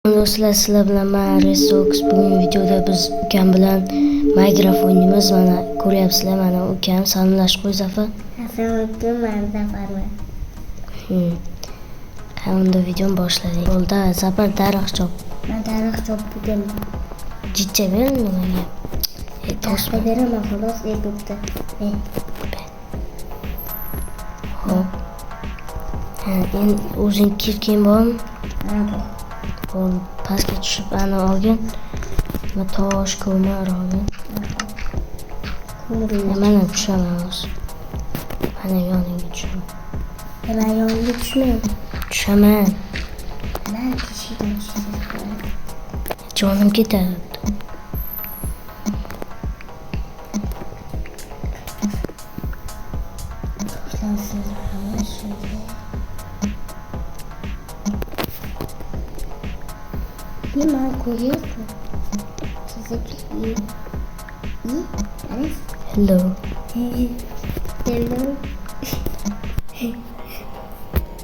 Do'stlar, sizlar bilan men Resox. Bugungi videoda biz ukam bilan Minecraft o'ynaymiz. Mana ko'ryapsizlar, mana ukam salomlashib qo'y Zafar. Assalomu alaykum, men Zafarman. Unda videoni boshladik. Bo'ldi, Zafar daraxt chop. Men daraxt chopdim. Jitcha ber nimaga? Toshga beraman, xolos, bo'pti. Xo'p. Endi o'zing kirkin bormi? Mana Qo'l pastga tushib ana olgin. Va tosh ko'mir olgin. Mana tushaman hozir. Mana yoningga tushaman. Men yoningga tushmayman. Tushaman. Men kishidan tushmayman. Jonim ketadi. Nima ko'ryapsiz? Sizniki iyi. Alis. Hello. Hello.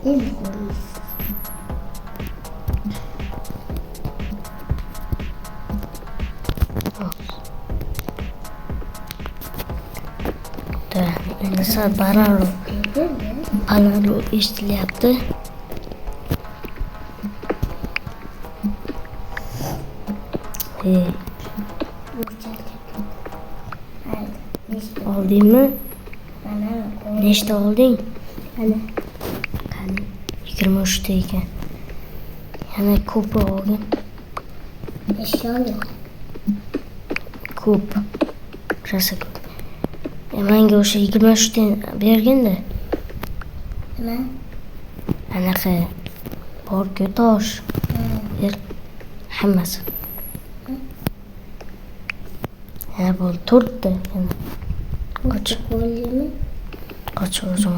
Nima ko'ryapsiz? Endi sal bararo eshitilyapti. Oldingmi? Nechta olding? Ana. Qani 23 ta ekan. Yana ko'p olgin. Nechta olding? Ko'p. Rosa ko'p. Menga o'sha 23 ta berganda. Nima? Anaqa bor-ku tosh. Ber hammasi. Ya bo'ldi 4 ta. Qochib bo'ldimi? Qochib o'zim.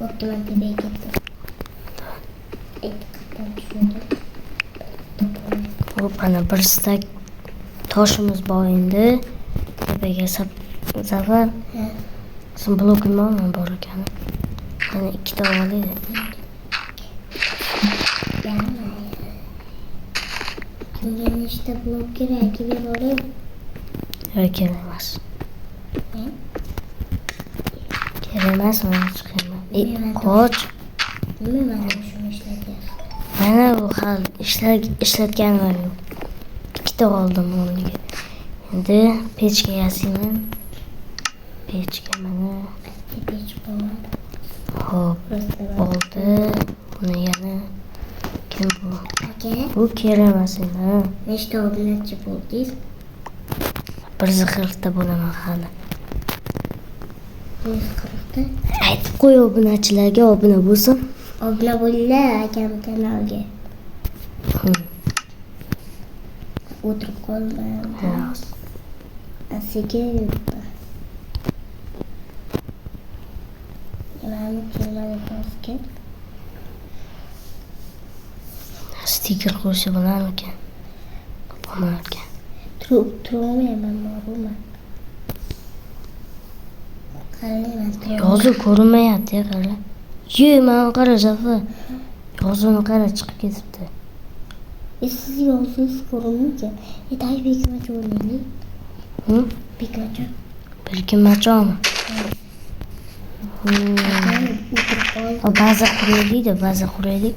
Bo'pti, men tepaga ketdim. Ikkitadan tushdim. Hop, ana bir stak toshimiz bor endi. Tepaga Zafar. Sen blokingni olma bor ekan. Mana 2 ta olaylik. Kimga nechta blok kerak? Kimga boraymi? Yo'q, kerak emas. Kerak emas, mana chiqaman. Qoch. Nima mana shuni ishlatyapsiz? Mana bu hal ishlatganim yo'q. 2 ta oldim o'rniga. Endi pechga yasayman. Pechga mana Pech bor. hop oldi. Buni yana kim bu? Aka, Bu kerak emas endi. nechta obunachi bo'ldingiz? Bir zixirta bo'laman hali. 140 ta. Aytib qo'y obunachilarga obuna bo'lsin. Obuna bo'linglar akam kanalga. O'tirib qolmang. Sekin yuribdi. Nimani kelmadi pastga? Stiker qo'ysa bo'larmikan? Bo'lmayapti. Turmayman, borman. Qarayman. Yozuv ko'rinmayapti, qara. Mana qara Zafar. Yozuvni qara chiqib ketibdi. Siz yozuvingiz ko'rinmaydi. Tay bekmachi o'ynaylik. Bekmachi. Berkinmachomi? Baza quraylik-da, baza quraylik.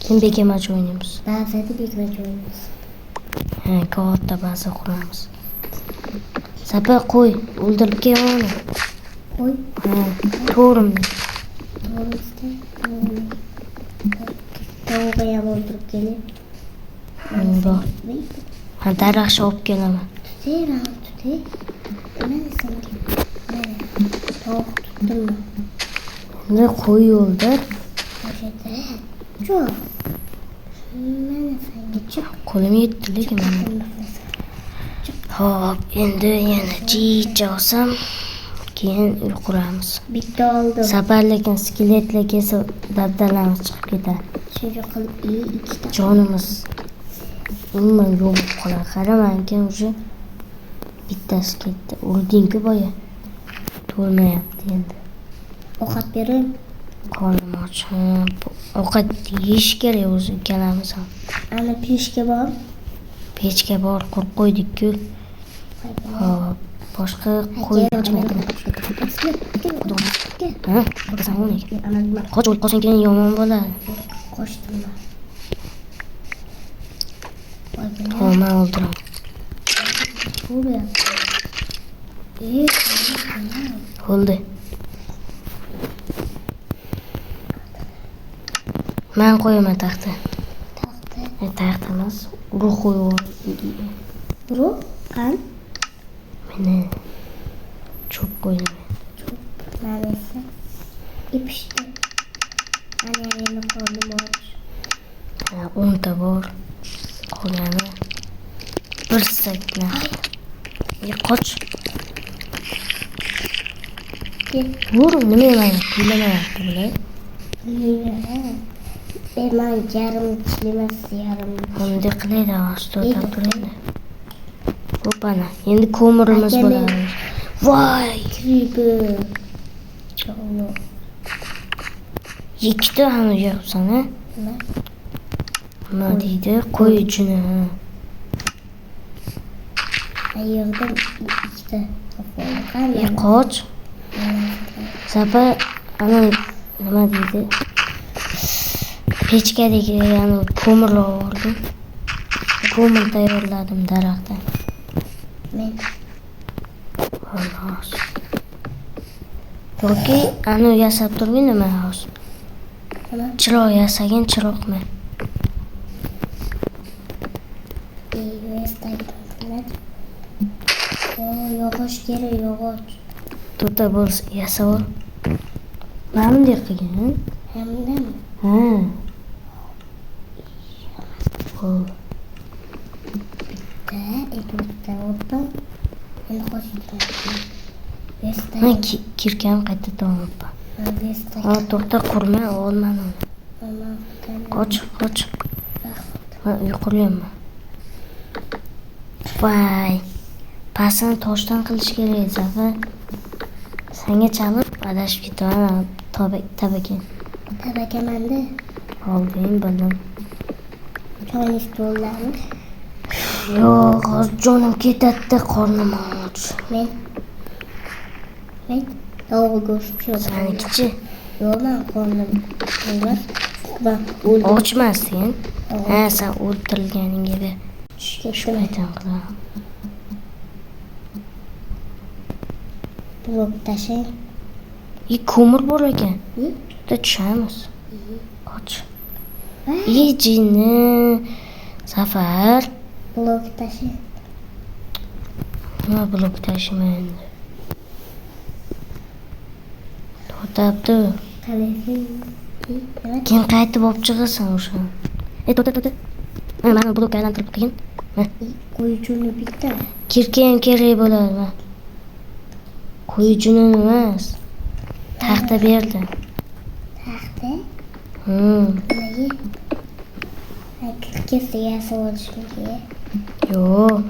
Keyin bekamachi o'ynaymiz. Ba'zida bekmachi o'ynaymiz. Katta baza quramiz. Zafar qo'y, o'ldirib kel uni. Qo'y. To'g'rimni. Tavuqqa ham o'ldirib keling. Bor. Daraxt olib kelaman. Tutay. Mana senga. Mana. Tovuq tutdimmi? Endi qo'y yo'lda. Yo'q. Mana senga chiq. Qo'lim yetdi lekin mana. Hop, endi yana jicha olsam, keyin uy quramiz. Bitta oldim. Zafar lekin skeletlar kelsa dabdalamiz chiqib ketadi. Shuncha qilib 2 ta. Jonimiz umuman yo'q bo'lib qoladi. Qaramanki, o'sha bittasi ketdi. O'lding-ku boya. To'lmayapti endi. Ovqat berib. Qornim och. Ovqat yeyish kerak o'zi ikkalamiz ham. Ana peshga bor. Pechga bor qurib qo'ydik-ku. Hop, boshqa qo'yib ichmaydi. Ha, qo'ysan o'ynaga. Qoch o'lib qolsang keyin yomon bo'ladi. Qochdim man. Ha, men o'ldiraman. Bu yoq. O'ldi. Men qo'yaman taxta. Taxta emas, urug' qo'yib. Urug' qan? Meni cho'p qo'yaman. Mana esa ipishdi. Ana yana qornim och. 10 ta bor. Qolgani bir sakna. Qoch. Vur, nima qilaman? Kuylamayapti bular. Ben yarım çilemez yarım. Endi qilaydi, ostida turadi. Ho'pana, endi ko'mirimiz bo'ladi. Voy, Tribi. Çoğulu. ikkita ham yopsan, ha? Nima deydi? Qo'y uchun. Ayırdım işte. Kafalı. Qoch. Sapa ana nima deydi? Pechkadagi yana ko'mir oldim. Ko'mir tayyorladim daraxtdan. Men. Xolos. Yoki ana yasab turgin nima hozir? Chiroq yasagin chiroqmi? Yog'och kerak, yog'och. To'ta bo'lsa yasab. Nima qilgan? Hamdami? Ha. Xo'p. Bitta o'pa. Endi qo'shdim. Men kirkam qayta to'g'ri. Ha, to'xta qurma, olmadim. Qoch. Men uyqulayman. Voy. Pasini toshdan qilish kerak, Zafar. Senga chalib adashib ketaman. Tabakin. Tabakamanda. Olding bildim. Choyni stollarmi? Yo'q, hozir jonim ketadi, qornim och. Men tavuq go'sht pishirdim. Senikichi? Yo'q, men qornim to'ymas. Va o'ldim. Ochmas sen. Ha, sen o'ldirilganingga ber. Tushga Aytam qilaman. blok tashlang. Ko'mir bor ekan. Bitta tushamiz. Qoch. Jinni. Safar. Blok tashlang. Nima blok tashimaydi? To'xtabdi. Qalaysiz? Keyin qaytib olib chiqasan o'sha. To'xta. Mana blokka aylantirib qo'ygin. Qo'ychuni bitta. Kirkam kerak bo'ladi. Qo'ychuni emas. Taxta berdi. Taxta? Nimaga? Kirkasi yasab olishmanga. Yo'q.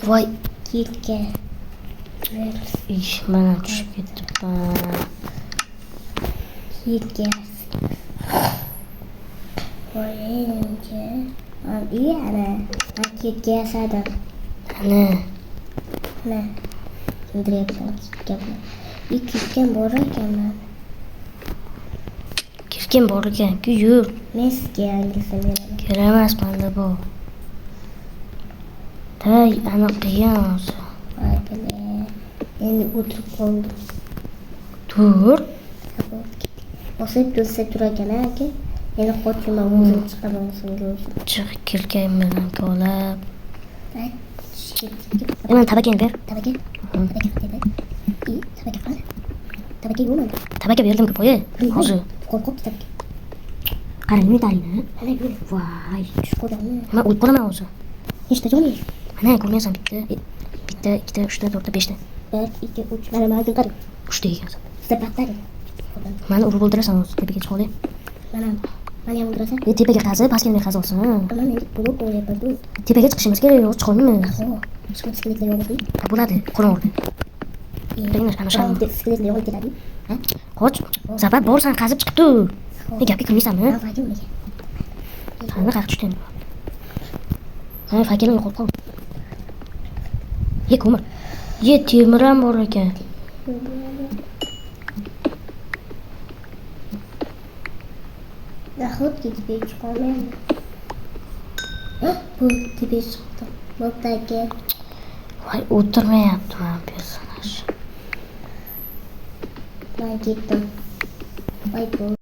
Voy, Kirka. mana tushib ketibman. Kirka. Qo'yinchi. Ana. Kirka yasadim. Ana. Indirayapman kirkani. Kirkam bor ekanman. Kirkim bor ekan-ku, yur. Men sizga yangisini beraman. Kerak emas menda bu. Tay, aniq qilgan hozir. Voy bile. Endi o'tirib qoldim. Tur. Bosib tursa tur ekan aka. Endi qochaman, o'zim chiqaman o'zimga o'zim. Chiq, kirkam bilan kolab. Ay, Men tabakang ber. Tabaka. Tabaka dedi. Tabaka qani? Tabaka yo'qmi? Tabaka berdim-ku, qo'y. Hozir. Qo'rqib tabaka. Qarang, metayni. Ana yur. Voy, Tushib qolganmi? men o'lib qolaman hozir. Nechta joni? Mana ko'rmaysan bitta, ikkita, uchta, to'rtta, beshta. 1 2 3 mana ma'lum qara. Uchta ekansan. Zapatlar. Meni urib o'ldirasan hozir, tepaga chiq olay. Mana ham o'ldirasan. Tepaga qazib, pastga nima qazolsin. Mana men bo'lib o'ylayapman. Tepaga chiqishimiz kerak, yo'q, chiqolmaymiz. Chiqib skeletle yo'qmi? Bo'ladi, qorong'ida. Ana shu. Skeletle yo'q ketadi. Qoch. Zafar borsan qazib chiqibdi. Ne gapga kirmaysanmi? Ben fakir miyim? Qani qaq tushding? Ha, fakirlik yo'qolib qoldi. Ye ko'mir. Ye temir ham bor ekan. Nahotki tepeye çıkamayayım mı? Bu tepeye çıktı. Buradaki Voy, o'tirmayapti mana personaj. ben gittim. Vay bu.